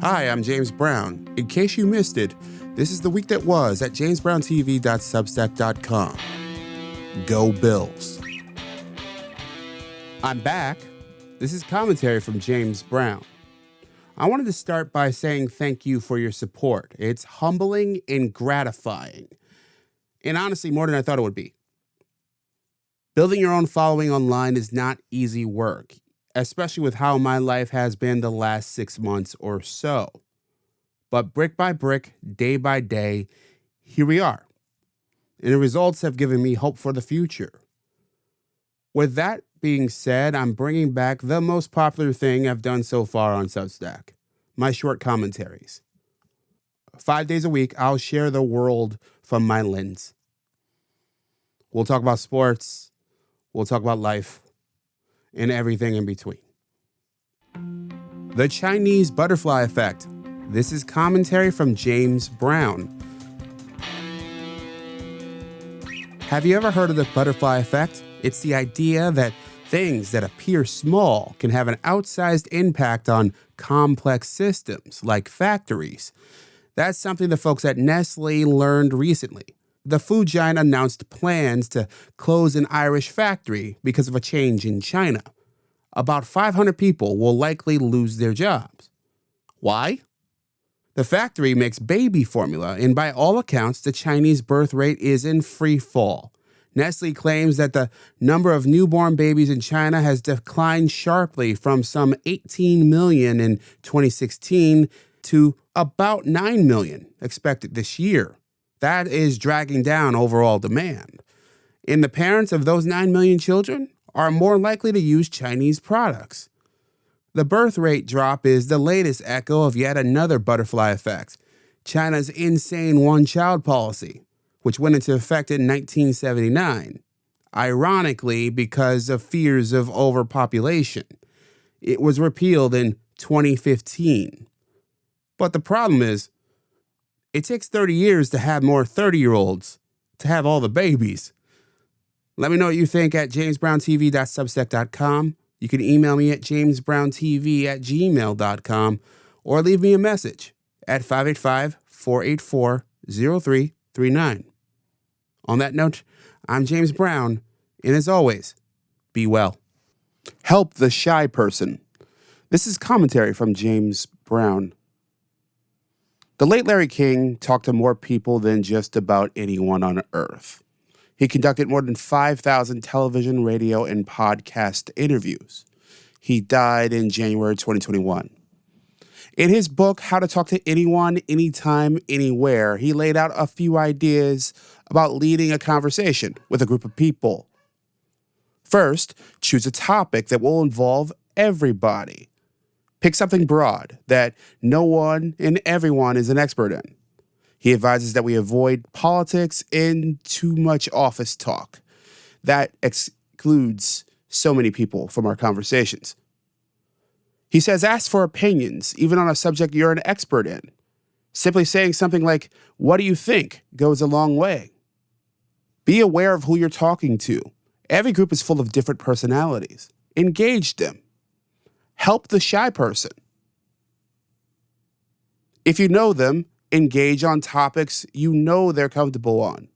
Hi, I'm James Brown. In case you missed it, this is the week that was at jamesbrowntv.substack.com. Go Bills. I'm back. This is commentary from James Brown. I wanted to start by saying thank you for your support. It's humbling and gratifying. And honestly, more than I thought it would be. Building your own following online is not easy work, especially with how my life has been the last 6 months or so. But brick by brick, day by day, here we are. And the results have given me hope for the future. With that being said, I'm bringing back the most popular thing I've done so far on Substack, my short commentaries. 5 days a week, I'll share the world from my lens. We'll talk about sports, we'll talk about life, and everything in between. The Chinese butterfly effect. This is commentary from James Brown. Have you ever heard of the butterfly effect? It's the idea that things that appear small can have an outsized impact on complex systems like factories. That's something the folks at Nestle learned recently. The food giant announced plans to close an Irish factory because of a change in China. About 500 people will likely lose their jobs. Why? The factory makes baby formula, and by all accounts, the Chinese birth rate is in free fall. Nestle claims that the number of newborn babies in China has declined sharply from some 18 million in 2016 to about 9 million expected this year. That is dragging down overall demand. And the parents of those 9 million children are more likely to use Chinese products. The birth rate drop is the latest echo of yet another butterfly effect, China's insane one-child policy, which went into effect in 1979, ironically because of fears of overpopulation. It was repealed in 2015. But the problem is, it takes 30 years to have more 30-year-olds to have all the babies. Let me know what you think at jamesbrowntv.substack.com. You can email me at jamesbrowntv@gmail.com or leave me a message at 585-484-0339. On that note, I'm James Brown, and as always, be well. Help the shy person. This is commentary from James Brown. The late Larry King talked to more people than just about anyone on Earth. He conducted more than 5,000 television, radio, and podcast interviews. He died in January 2021. In his book, How to Talk to Anyone, Anytime, Anywhere, he laid out a few ideas about leading a conversation with a group of people. First, choose a topic that will involve everybody. Pick something broad that no one and everyone is an expert in. He advises that we avoid politics and too much office talk. That excludes so many people from our conversations. He says ask for opinions, even on a subject you're an expert in. Simply saying something like, "What do you think?" goes a long way. Be aware of who you're talking to. Every group is full of different personalities. Engage them. Help the shy person. If you know them, engage on topics you know they're comfortable on.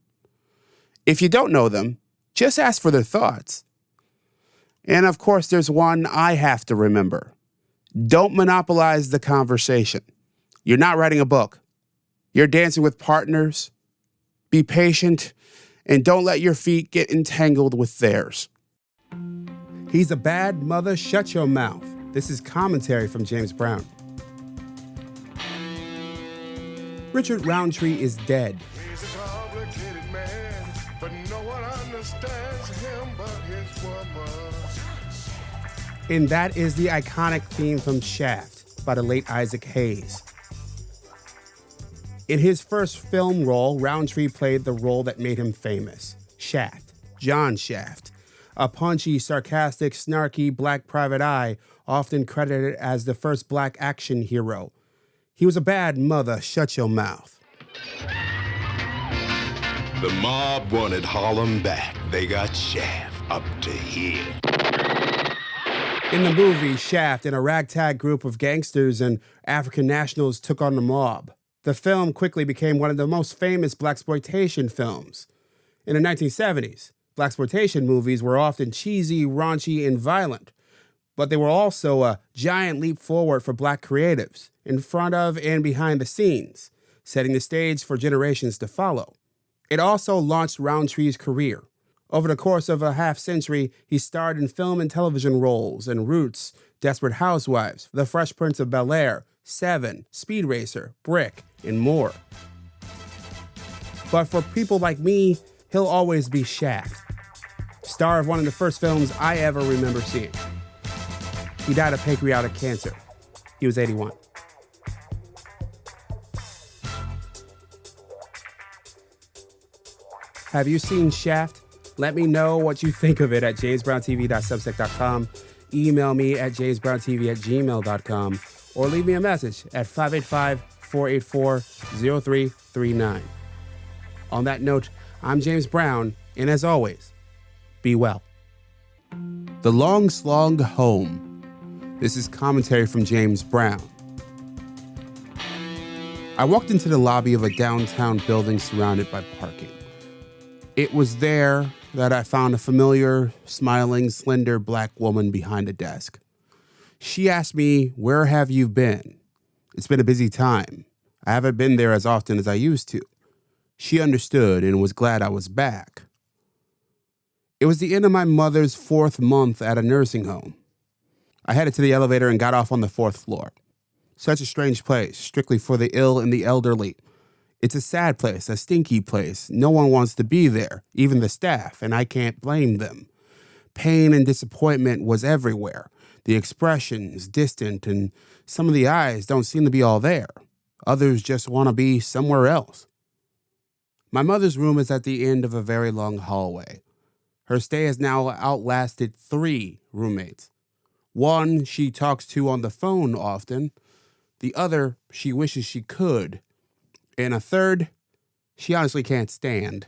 If you don't know them, just ask for their thoughts. And of course, there's one I have to remember. Don't monopolize the conversation. You're not writing a book. You're dancing with partners. Be patient, and don't let your feet get entangled with theirs. He's a bad mother, shut your mouth. This is commentary from James Brown. Richard Roundtree is dead. He's a complicated man, but no one understands him but his woman. And that is the iconic theme from Shaft by the late Isaac Hayes. In his first film role, Roundtree played the role that made him famous, Shaft, John Shaft, a punchy, sarcastic, snarky black private eye, often credited as the first black action hero. He was a bad mother, shut your mouth. The mob wanted Harlem back. They got Shaft up to here. In the movie Shaft, a ragtag group of gangsters and African nationals took on the mob. The film quickly became one of the most famous blaxploitation films. In the 1970s, blaxploitation movies were often cheesy, raunchy, and violent, but they were also a giant leap forward for black creatives, in front of and behind the scenes, setting the stage for generations to follow. It also launched Roundtree's career. Over the course of a half-century, he starred in film and television roles in Roots, Desperate Housewives, The Fresh Prince of Bel-Air, Seven, Speed Racer, Brick, and more. But for people like me, he'll always be Shaft, star of one of the first films I ever remember seeing. He died of pancreatic cancer. He was 81. Have you seen Shaft? Let me know what you think of it at jamesbrowntv.substack.com. Email me at jamesbrowntv@gmail.com or leave me a message at 585-484-0339. On that note, I'm James Brown, and as always, be well. The Long Slog Home. This is commentary from James Brown. I walked into the lobby of a downtown building surrounded by parking. It was there that I found a familiar, smiling, slender black woman behind a desk. She asked me, "Where have you been? It's been a busy time. I haven't been there as often as I used to." She understood and was glad I was back. It was the end of my mother's 4th month at a nursing home. I headed to the elevator and got off on the 4th floor. Such a strange place, strictly for the ill and the elderly. It's a sad place, a stinky place. No one wants to be there, even the staff, and I can't blame them. Pain and disappointment was everywhere. The expressions distant, and some of the eyes don't seem to be all there. Others just want to be somewhere else. My mother's room is at the end of a very long hallway. Her stay has now outlasted 3 roommates. One she talks to on the phone often. The other she wishes she could. And a third, she honestly can't stand.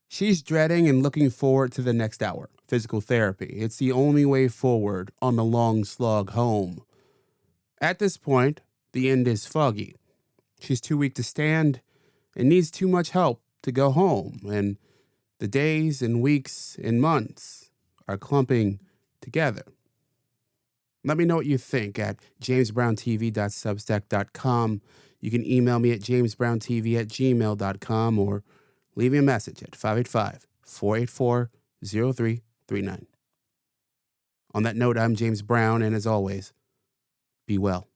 She's dreading and looking forward to the next hour, physical therapy. It's the only way forward on the long slog home. At this point, the end is foggy. She's too weak to stand and needs too much help to go home. And the days and weeks and months are clumping together. Let me know what you think at jamesbrowntv.substack.com. You can email me at jamesbrowntv@gmail.com or leave me a message at 585-484-0339. On that note, I'm James Brown, and as always, be well.